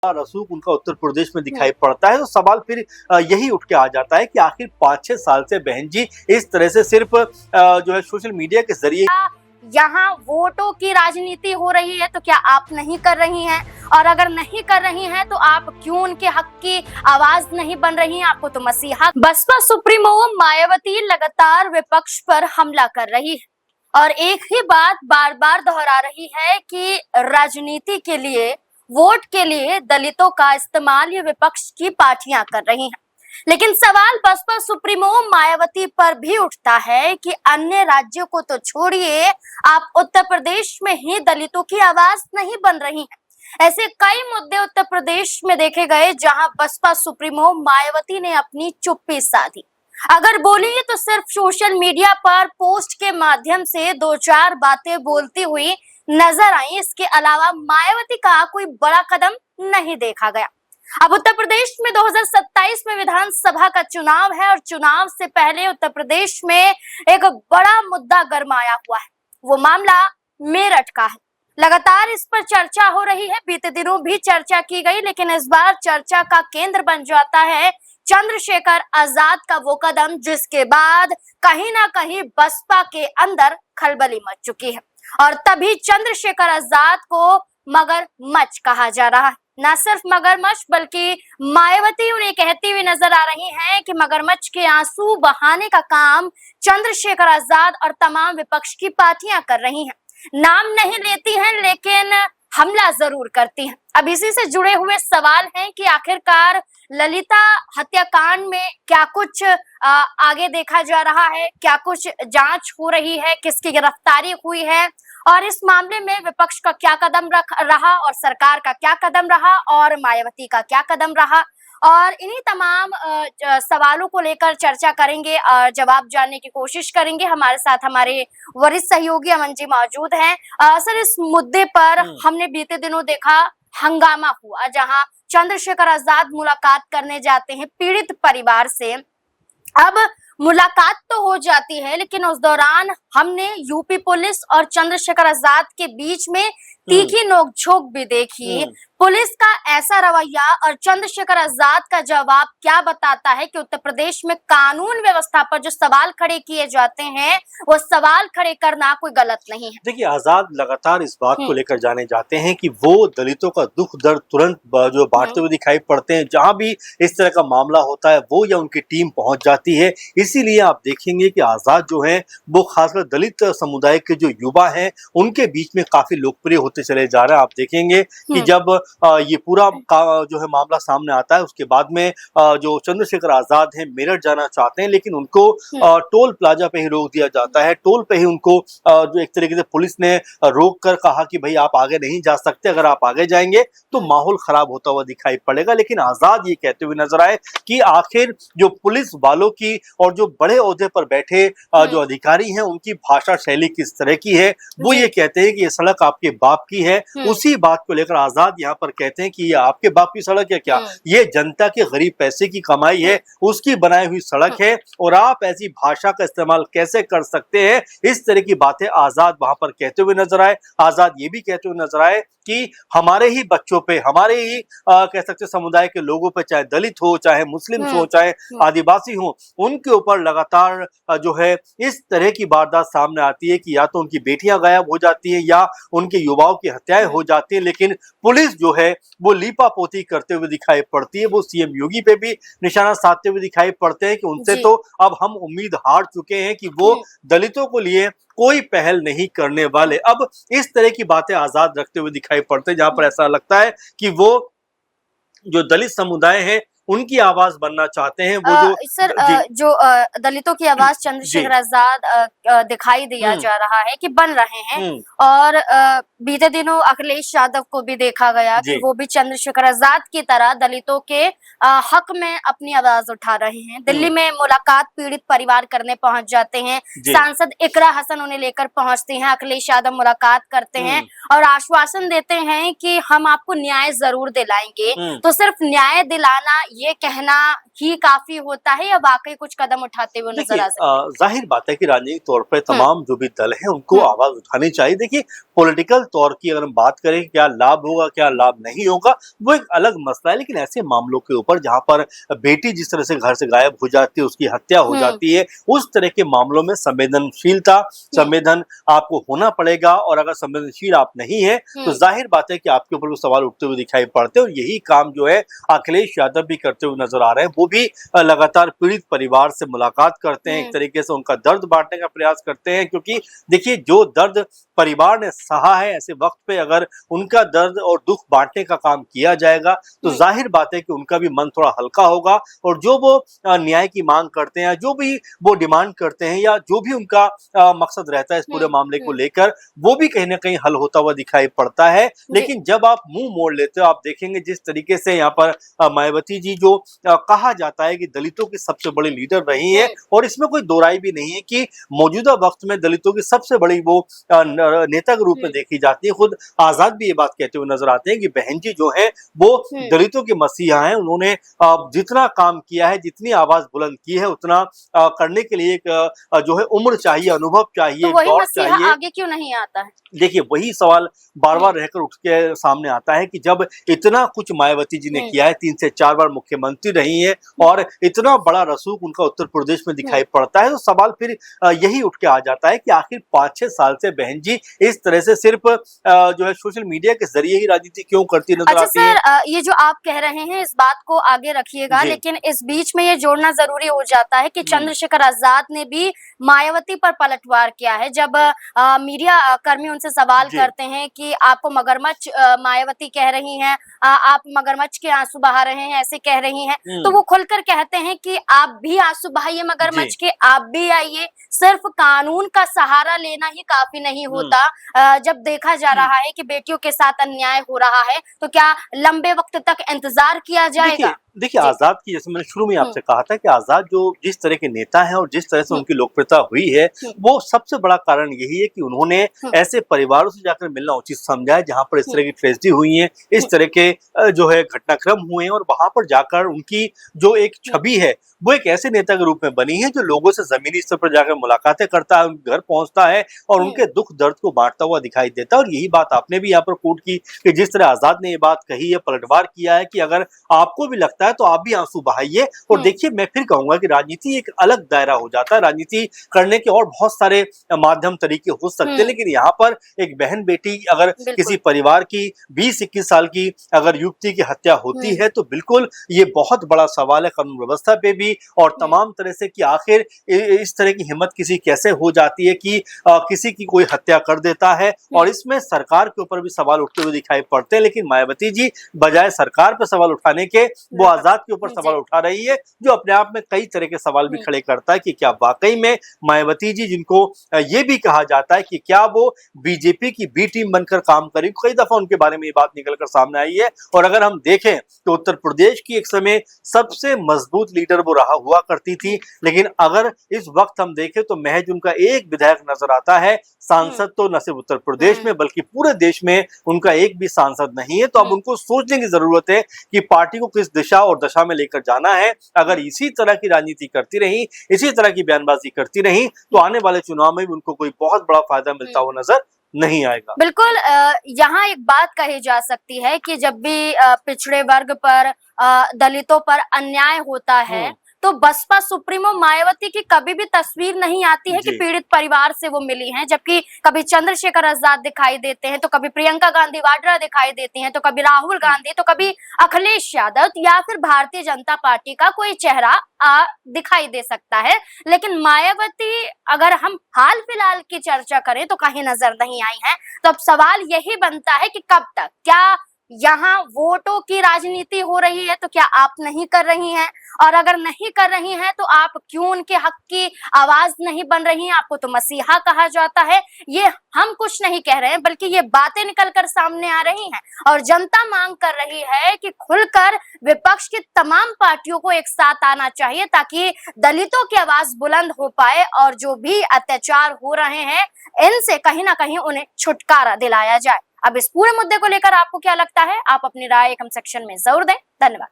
रसूख उनका उत्तर प्रदेश में दिखाई पड़ता है, तो सवाल फिर यही उठ के आ जाता है कि आखिर 5-6 साल से बहन जी इस तरह से सिर्फ जो है सोशल मीडिया के जरिए यहाँ वोटों की राजनीति हो रही है, तो क्या आप नहीं कर रही हैं? और अगर नहीं कर रही हैं तो आप क्यों उनके हक की आवाज नहीं बन रही हैं? आपको तो मसीहा। बसपा सुप्रीमो मायावती लगातार विपक्ष पर हमला कर रही है और एक ही बात बार बार दोहरा रही है कि राजनीति के लिए, वोट के लिए दलितों का इस्तेमाल ये विपक्ष की पार्टियां कर रही हैं। लेकिन सवाल बसपा सुप्रीमो मायावती पर भी उठता है कि अन्य राज्यों को तो छोड़िए, आप उत्तर प्रदेश में ही दलितों की आवाज नहीं बन रही हैं। ऐसे कई मुद्दे उत्तर प्रदेश में देखे गए जहां बसपा सुप्रीमो मायावती ने अपनी चुप्पी साधी। अगर बोली तो सिर्फ सोशल मीडिया पर पोस्ट के माध्यम से 2-4 बातें बोलती हुई नजर आई। इसके अलावा मायावती का कोई बड़ा कदम नहीं देखा गया। अब उत्तर प्रदेश में 2027 में विधानसभा का चुनाव है और चुनाव से पहले उत्तर प्रदेश में एक बड़ा मुद्दा गरमाया हुआ है। वो मामला मेरठ का है। लगातार इस पर चर्चा हो रही है। बीते दिनों भी चर्चा की गई, लेकिन इस बार चर्चा का केंद्र बन जाता है चंद्रशेखर आजाद का वो कदम, जिसके बाद कहीं ना कहीं बसपा के अंदर खलबली मच चुकी है। और तभी चंद्रशेखर आजाद को मगरमच्छ कहा जा रहा है। न सिर्फ मगरमच्छ बल्कि मायावती उन्हें कहती हुई नजर आ रही हैं कि मगरमच्छ के आंसू बहाने का काम चंद्रशेखर आजाद और तमाम विपक्ष की पार्टियां कर रही हैं। नाम नहीं लेती हैं लेकिन हमला जरूर करती हैं। अब इसी से जुड़े हुए सवाल हैं कि आखिरकार ललिता हत्याकांड में क्या कुछ आगे देखा जा रहा है, क्या कुछ जांच हो रही है, किसकी गिरफ्तारी हुई है और इस मामले में विपक्ष का क्या कदम रहा और सरकार का क्या कदम रहा और मायावती का क्या कदम रहा। और इन्हीं तमाम सवालों को लेकर चर्चा करेंगे और जवाब जानने की कोशिश करेंगे। हमारे साथ हमारे वरिष्ठ सहयोगी अमन जी मौजूद हैं। सर, इस मुद्दे पर हमने बीते दिनों देखा हंगामा हुआ, जहां चंद्रशेखर आजाद मुलाकात करने जाते हैं पीड़ित परिवार से। अब मुलाकात तो हो जाती है, लेकिन उस दौरान हमने यूपी पुलिस और चंद्रशेखर आजाद के बीच में तीखी नोकझोंक भी देखी। पुलिस का ऐसा रवैया और चंद्रशेखर आजाद का जवाब क्या बताता है कि उत्तर प्रदेश में कानून व्यवस्था पर जो सवाल खड़े किए जाते हैं, वो सवाल खड़े करना कोई गलत नहीं है। देखिए, आजाद लगातार इस बात को लेकर जाने जाते हैं कि वो दलितों का दुख दर्द तुरंत जो बांटते हुए दिखाई पड़ते हैं। जहां भी इस तरह का मामला होता है वो या उनकी टीम पहुंच जाती है। इसीलिए आप देखेंगे कि आजाद जो है वो खासकर दलित समुदाय के जो युवा हैं उनके बीच में काफी लोकप्रिय होते चले जा रहे हैं। आप देखेंगे कि जब ये पूरा जो है मामला सामने आता है, उसके बाद में जो चंद्रशेखर आजाद हैं मेरठ जाना चाहते हैं, लेकिन उनको टोल प्लाजा पे ही रोक दिया जाता है। टोल पे ही उनको जो एक तरीके से पुलिस ने रोक कर कहा कि भाई आप आगे नहीं जा सकते, अगर आप आगे जाएंगे तो माहौल खराब होता हुआ दिखाई पड़ेगा। लेकिन आजाद ये कहते हुए नजर आए कि आखिर जो पुलिस वालों की और जो बड़े ओहदे पर बैठे जो अधिकारी हैं उनकी भाषा शैली किस तरह की है। वो ये कहते हैं कि ये सड़क आपके बाप की है। उसी बात को लेकर आजाद यहाँ पर कहते हैं कि ये आपके बाप की सड़क है क्या? ये जनता के गरीब पैसे की कमाई है, उसकी बनाई हुई सड़क है और आप ऐसी भाषा का इस्तेमाल कैसे कर सकते हैं? इस तरह की बातें आजाद वहां पर कहते हुए नजर आए। आजाद ये भी कहते हुए नजर आए कि हमारे ही बच्चों पे, हमारे ही कह सकते समुदाय के लोगों पे, चाहे दलित हो, चाहे मुस्लिम हो, चाहे आदिवासी हो, उनके ऊपर लगातार जो है इस तरह की वारदात सामने आती है कि या तो उनकी बेटियां गायब हो जाती हैं या उनके युवाओं की हत्याएं हो जाती हैं। लेकिन पुलिस जो है वो लीपापोती करते हुए दिखाई पड़ती है। वो सीएम योगी पे भी निशाना साधते हुए दिखाई पड़ते हैं कि उनसे तो अब हम उम्मीद हार चुके हैं कि वो दलितों को लिए कोई पहल नहीं करने वाले। अब इस तरह की बातें आजाद रखते हुए दिखाई पड़ते हैं, जहां पर ऐसा लगता है कि वो जो दलित समुदाय है उनकी आवाज बनना चाहते हैं। वो जो दलितों की आवाज चंद्रशेखर आजाद दिखाई दिया जा रहा है कि बन रहे हैं। और बीते दिनों अखिलेश यादव को भी देखा गया कि वो भी चंद्रशेखर आजाद की तरह दलितों के हक में अपनी आवाज उठा रहे हैं। दिल्ली में मुलाकात पीड़ित परिवार करने पहुंच जाते हैं। सांसद इकरा हसन उन्हें लेकर पहुंचती हैं। अखिलेश यादव मुलाकात करते हैं और आश्वासन देते हैं कि हम आपको न्याय जरूर दिलाएंगे। तो सिर्फ न्याय दिलाना, ये कहना ही काफी होता है या वाकई कुछ कदम उठाते हुए नजर देखिए आ सकते हैं? जाहिर बात है कि राजनीतिक तौर पे तमाम जो भी दल हैं उनको आवाज उठानी चाहिए। देखिए पॉलिटिकल तौर की अगर हम बात करें क्या लाभ होगा क्या लाभ नहीं होगा वो एक अलग मसला है, लेकिन ऐसे मामलों के ऊपर जहां पर बेटी जिस तरह से घर से गायब हो जाती है, उसकी हत्या हो जाती है, उस तरह के मामलों में संवेदनशीलता संवेदन आपको होना पड़ेगा। और अगर संवेदनशील आप नहीं है तो जाहिर बात है कि आपके ऊपर वो सवाल उठते हुए दिखाई पड़ते हैं। और यही काम जो है अखिलेश यादव भी करते हुए नजर आ रहे हैं। वो भी लगातार पीड़ित परिवार से मुलाकात करते हैं, एक तरीके से उनका दर्द बांटने का प्रयास करते हैं, क्योंकि देखिए जो दर्द परिवार ने सहा है ऐसे वक्त पे अगर उनका दर्द और दुख बांटने का काम किया जाएगा तो जाहिर बात है कि उनका भी मन थोड़ा हल्का होगा। और जो वो न्याय की मांग करते हैं, जो भी वो डिमांड करते हैं या जो भी उनका मकसद रहता है इस पूरे मामले को लेकर, वो भी कहीं ना कहीं हल होता हुआ दिखाई पड़ता है। लेकिन जब आप मुंह मोड़ लेते हो, आप देखेंगे जिस तरीके से यहाँ पर मायावती जी जो कहा जाता है कि दलितों की सबसे बड़ी लीडर रही है, और इसमें कोई दो राय भी नहीं है कि मौजूदा वक्त में दलितों की सबसे बड़ी वो नेता के रूप में देखी जाती है। खुद आजाद भी ये बात कहते हुए नजर आते हैं कि बहन जी जो है वो दलितों के मसीहा हैं। उन्होंने जितना काम किया है, जितनी आवाज बुलंद की है, उतना करने के लिए एक जो है उम्र चाहिए, अनुभव चाहिए, तो वही दौर मसीहा चाहिए। आगे क्यों नहीं आता है? देखिए वही सवाल बार बार रहकर उठ के सामने आता है कि जब इतना कुछ मायावती जी ने किया है, 3 से 4 बार मुख्यमंत्री रही हैं और इतना बड़ा रसूख उनका उत्तर प्रदेश में दिखाई पड़ता है, तो सवाल फिर यही उठ के आ जाता है कि आखिर 5-6 साल से बहन जी इस तरह से सिर्फ जो है सोशल मीडिया के जरिए ही राजनीति क्यों करती नजर अच्छा आती है। सर, ये जो आप कह रहे हैं इस बात को आगे रखिएगा, लेकिन इस बीच में ये जोड़ना जरूरी हो जाता है कि चंद्रशेखर आजाद ने भी मायावती पर पलटवार किया है। जब मीडिया कर्मी उनसे सवाल करते हैं कि आपको मगरमच्छ मायावती कह रही हैं, आप मगरमच्छ के आंसू बहा रहे हैं, ऐसे कह रही हैं, तो वो खुलकर कहते हैं कि आप भी आंसू बहाइए मगरमच्छ के, आप भी आइए, सिर्फ कानून का सहारा लेना ही काफी नहीं होता। जब देखा जा रहा है कि बेटियों के साथ अन्याय हो रहा है तो क्या लंबे वक्त तक इंतजार किया जाएगा? देखिए आजाद की, जैसे मैंने शुरू में आपसे कहा था कि आजाद जो जिस तरह के नेता हैं और जिस तरह से उनकी लोकप्रियता हुई है, वो सबसे बड़ा कारण यही है कि उन्होंने ऐसे परिवारों से जाकर मिलना उचित समझा है जहां पर इस तरह की ट्रेजेडी हुई है, इस तरह के जो है घटनाक्रम हुए हैं, और वहां पर जाकर उनकी जो एक छवि है वो एक ऐसे नेता के रूप में बनी है जो लोगों से जमीनी स्तर पर जाकर मुलाकातें करता है, उनके घर पहुंचता है और उनके दुख दर्द को बांटता हुआ दिखाई देता है। और यही बात आपने भी यहाँ पर कोट की कि जिस तरह आजाद ने ये बात कही है, पलटवार किया है कि अगर आपको भी लगता है तो आप भी आंसू बहाइए। और देखिए मैं फिर कहूंगा कि राजनीति एक अलग दायरा हो जाता है, राजनीति करने के और बहुत सारे माध्यम तरीके हो सकते हैं, लेकिन यहाँ पर एक बहन बेटी अगर किसी परिवार की 20-21 साल की अगर युवती की हत्या होती है तो बिल्कुल ये बहुत बड़ा सवाल है कानून व्यवस्था पे भी और तमाम तरह से कि आखिर इस तरह की हिम्मत किसी कैसे हो जाती है कि किसी की कोई हत्या कर देता है। और इसमें सरकार के ऊपर भी सवाल उठते हुए दिखाई पड़ते हैं, लेकिन मायावती जी बजाय सरकार पर सवाल उठाने के वो आजाद के ऊपर सवाल उठा रही है, जो अपने आप में कई तरह के सवाल भी खड़े करता है कि क्या वाकई में मायावती जी, जिनको ये भी कहा जाता है कि क्या वो बीजेपी की बी टीम बनकर काम करेगी, कई दफा उनके बारे में ये बात निकलकर सामने आई है। और अगर हम देखें तो उत्तर प्रदेश की एक समय सबसे मजबूत लीडर वो रहा हुआ करती थी, लेकिन अगर इस वक्त हम देखें तो महज उनका एक विधायक नजर आता है, सांसद तो न सिर्फ उत्तर प्रदेश में बल्कि पूरे देश में उनका एक भी सांसद नहीं है। तो अब उनको सोचने की जरूरत है कि पार्टी को किस दिशा और दशा में लेकर जाना है। अगर इसी तरह की राजनीति करती रही, इसी तरह की बयानबाजी करती रही, तो आने वाले चुनाव में भी उनको कोई बहुत बड़ा फायदा मिलता हुआ नजर नहीं आएगा। बिल्कुल, यहाँ एक बात कही जा सकती है कि जब भी पिछड़े वर्ग पर, दलितों पर अन्याय होता है तो बसपा सुप्रीमो मायावती की कभी भी तस्वीर नहीं आती है कि पीड़ित परिवार से वो मिली हैं, जबकि कभी चंद्रशेखर आजाद दिखाई देते हैं, तो कभी प्रियंका गांधी वाड्रा दिखाई देती हैं, तो कभी राहुल गांधी, तो कभी अखिलेश यादव या फिर भारतीय जनता पार्टी का कोई चेहरा दिखाई दे सकता है। लेकिन मायावती अगर हम हाल फिलहाल की चर्चा करें तो कहीं नजर नहीं आई है। तो अब सवाल यही बनता है कि कब तक, क्या यहाँ वोटों की राजनीति हो रही है तो क्या आप नहीं कर रही हैं? और अगर नहीं कर रही हैं तो आप क्यों उनके हक की आवाज नहीं बन रही हैं? आपको तो मसीहा कहा जाता है। ये हम कुछ नहीं कह रहे हैं, बल्कि ये बातें निकलकर सामने आ रही हैं और जनता मांग कर रही है कि खुलकर विपक्ष की तमाम पार्टियों को एक साथ आना चाहिए ताकि दलितों की आवाज बुलंद हो पाए और जो भी अत्याचार हो रहे हैं इनसे कहीं ना कहीं उन्हें छुटकारा दिलाया जाए। अब इस पूरे मुद्दे को लेकर आपको क्या लगता है? आप अपनी राय कमेंट सेक्शन में जरूर दें। धन्यवाद।